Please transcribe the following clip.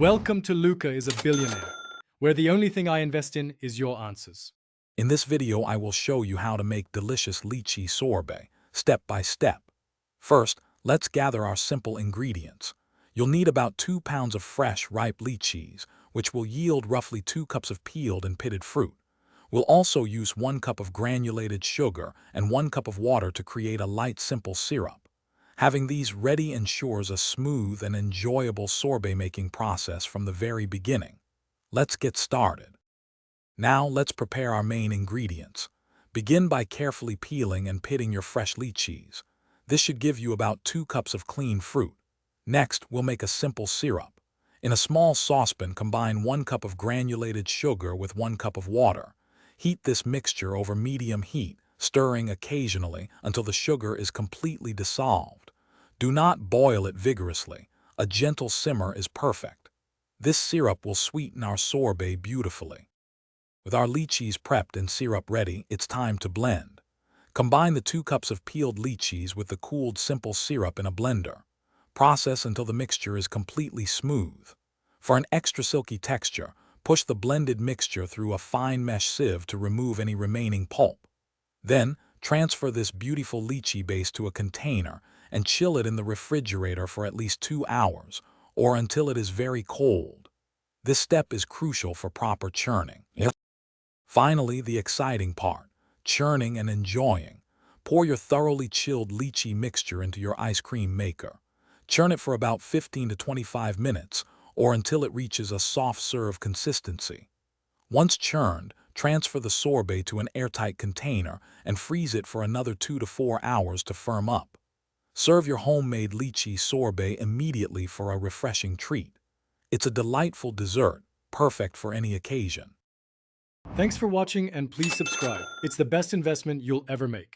Welcome to Luca is a Billionaire, where the only thing I invest in is your answers. In this video, I will show you how to make delicious lychee sorbet, step by step. First, let's gather our simple ingredients. You'll need about 2 pounds of fresh, ripe lychees, which will yield roughly 2 cups of peeled and pitted fruit. We'll also use 1 cup of granulated sugar and 1 cup of water to create a light, simple syrup. Having these ready ensures a smooth and enjoyable sorbet-making process from the very beginning. Let's get started. Now let's prepare our main ingredients. Begin by carefully peeling and pitting your fresh lychees. This should give you about 2 cups of clean fruit. Next, we'll make a simple syrup. In a small saucepan, combine 1 cup of granulated sugar with 1 cup of water. Heat this mixture over medium heat, stirring occasionally until the sugar is completely dissolved. Do not boil it vigorously. A gentle simmer is perfect. This syrup will sweeten our sorbet beautifully. With our lychees prepped and syrup ready, it's time to blend. Combine the 2 cups of peeled lychees with the cooled simple syrup in a blender. Process until the mixture is completely smooth. For an extra silky texture, push the blended mixture through a fine mesh sieve to remove any remaining pulp. Then, transfer this beautiful lychee base to a container and chill it in the refrigerator for at least 2 hours, or until it is very cold. This step is crucial for proper churning. Finally, the exciting part, churning and enjoying. Pour your thoroughly chilled lychee mixture into your ice cream maker. Churn it for about 15 to 25 minutes, or until it reaches a soft serve consistency. Once churned, transfer the sorbet to an airtight container and freeze it for another 2 to 4 hours to firm up. Serve your homemade lychee sorbet immediately for a refreshing treat. It's a delightful dessert, perfect for any occasion. Thanks for watching and please subscribe. It's the best investment you'll ever make.